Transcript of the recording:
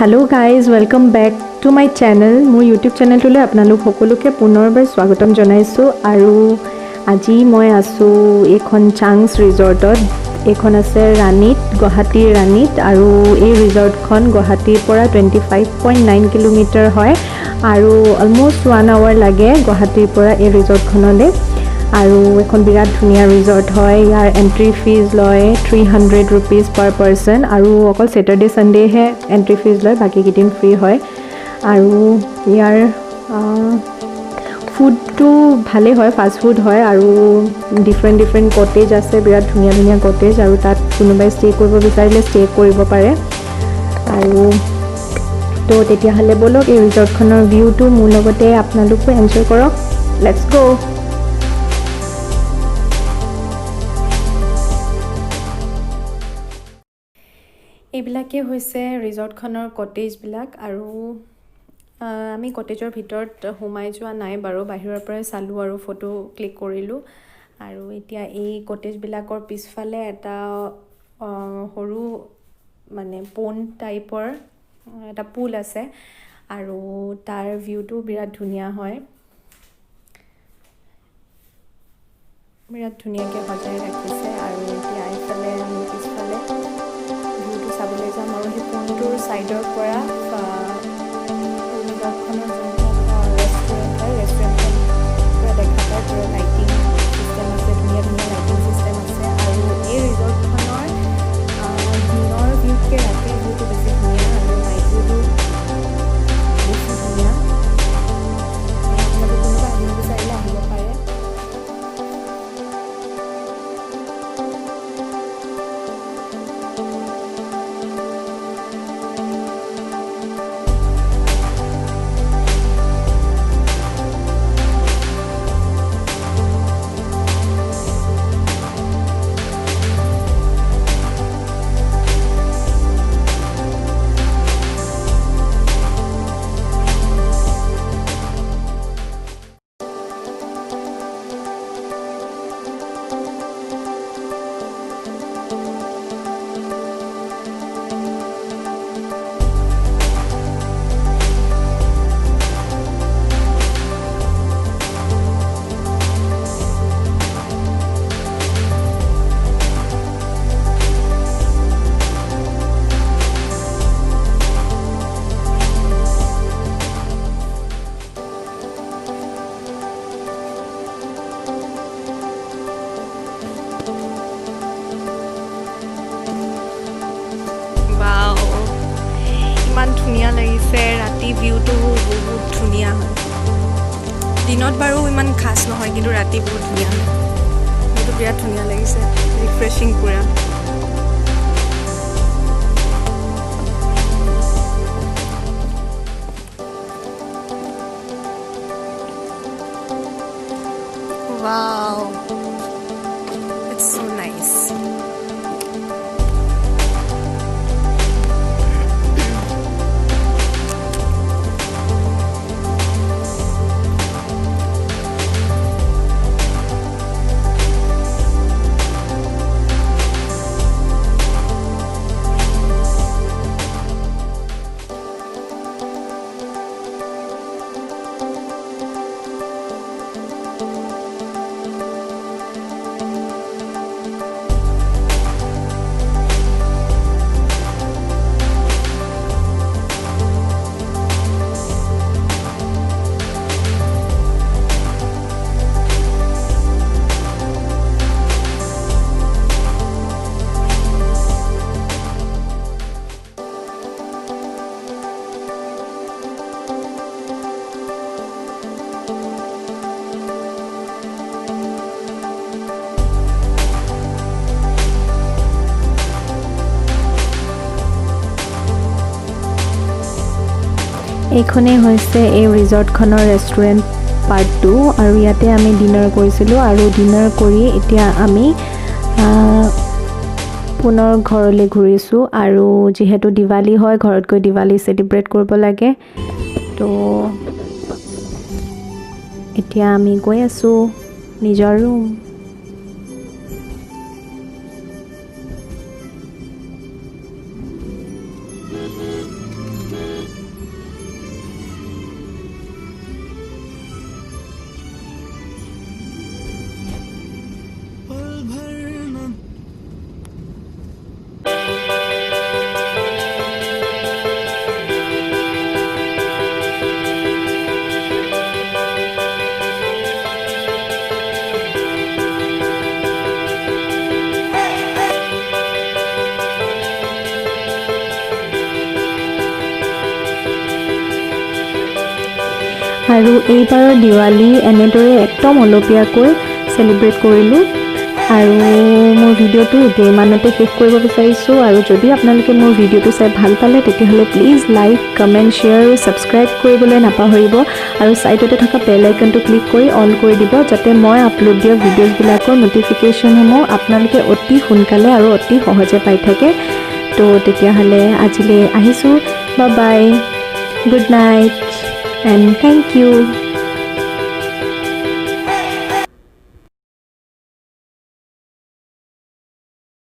Hello guys welcome back to my channel मोर YouTube चेनेलटोले आपनालोक सकलोके पुनरबार स्वागतम जनाइছোঁ आरु আজি मैं आसो एखन चांग्स रिजर्टत एखन आछे रानीत गुवाहाटीर रानीत आरु ए रिजर्टखन गुवाहाटीर परा 25.9 किलोमीटर হয় आरु अलमोस्ट 1 आवर लागे गुवाहाटीर परा ए रिजर्टखनले आरु एखन बिराट धुनिया रिजर्ट है यार एंट्री फीस लय 300 रुपीज पर पर्सन आरु अकल सैटरडे संडे है एंट्री फीस लय बाकी दिन फ्री है आरु यार फूड तो भाले है फास्ट फूड है आरु डिफरेंट कटेज आछे बिराट धुनिया धुनिया कटेज आरु तात कोनोबाई स्टे करिब बिचारिले स्टे करिब पारे आरु तो तेतिया हले बोलक ए रिजर्टखনৰ ভিউটো মোৰ লগতে আপোনালোকে এনজয় কৰক लेट्स गो এইবিলাকে হৈছে ৰিজৰ্টখনৰ কটেজবিলাক আৰু আমি কটেজৰ ভিতৰত সোমাই যোৱা নাই বাৰু বাহিৰৰ পৰাই চালোঁ আৰু ফটো ক্লিক কৰিলোঁ আৰু এতিয়া এই কটেজবিলাকৰ পিছফালে এটা সৰু মানে পন টাইপৰ এটা পুল আছে আৰু তাৰ ভিউটো বিৰাট ধুনীয়া হয় বিৰাট ধুনীয়াকৈ সজাই ৰাখিছে আৰু এতিয়া এইফালে আমি পিছফালে চাবলৈ যাম আৰু সেই পইণ্টটোৰ ছাইডৰ পৰা ৰিজৰ্টখনৰ যোনখন ৰেষ্টুৰেণ্ট হয় ৰেষ্টুৰেণ্টখন পুৰা দেখা পায় পুৰা লাইটিং ছিষ্টেম আছে ধুনীয়া ধুনীয়া লাইটিং ছিষ্টেম আছে আৰু এই ৰিজৰ্টখনৰ দিনৰ ভিউতকৈ ৰাতিৰ ভিউটো বেছি ধুনীয়া আৰু নাইট ভিউটো বেছি ধুনীয়া আপোনালোকে কোনোবা আহিব বিচাৰিলে আহিব পাৰে ইমান ধুনীয়া লাগিছে ৰাতি ভিউটো বহুত ধুনীয়া হয় দিনত বাৰু ইমান খাস নহয় কিন্তু ৰাতি বহুত ধুনীয়া হয় ভিউটো বিৰাট ধুনীয়া লাগিছে ৰিফ্ৰেছিং পুৰা Wow, it's so nice. এইখনেই হৈছে এই ৰিজৰ্টখনৰ ৰেষ্টুৰেণ্ট পাৰ্ট 2 আৰু ইয়াতে আমি ডিনাৰ কৰিছিলোঁ আৰু ডিনাৰ কৰি এতিয়া আমি পুনৰ ঘৰলৈ ঘূৰিছোঁ আৰু যিহেতু দিৱালী হয় ঘৰত গৈ দিৱালী সেলিব্ৰেট কৰিব লাগে তো এতিয়া আমি গৈ আছোঁ নিজৰ ৰুম আৰু এইবাৰৰ দিৱালী এনেদৰে একদম অলপীয়াকৈ চেলিব্ৰেট কৰিলোঁ আৰু মোৰ ভিডিঅ'টো এতিয়া ইমানতে শেষ কৰিব বিচাৰিছোঁ আৰু যদি আপোনালোকে মোৰ ভিডিঅ'টো চাই ভাল পালে তেতিয়াহ'লে প্লিজ লাইক কমেণ্ট শ্বেয়াৰ আৰু ছাবস্ক্ৰাইব কৰিবলৈ নাপাহৰিব আৰু ছাইডতে থকা বেল আইকনটো ক্লিক কৰি অল কৰি দিব যাতে মই আপলোড দিয়া ভিডিঅ'বিলাকৰ ন'টিফিকেশ্যনসমূহ আপোনালোকে অতি সোনকালে আৰু অতি সহজে পাই থাকে তো তেতিয়াহ'লে আজিলৈ আহিছোঁ bye bye good night and thank U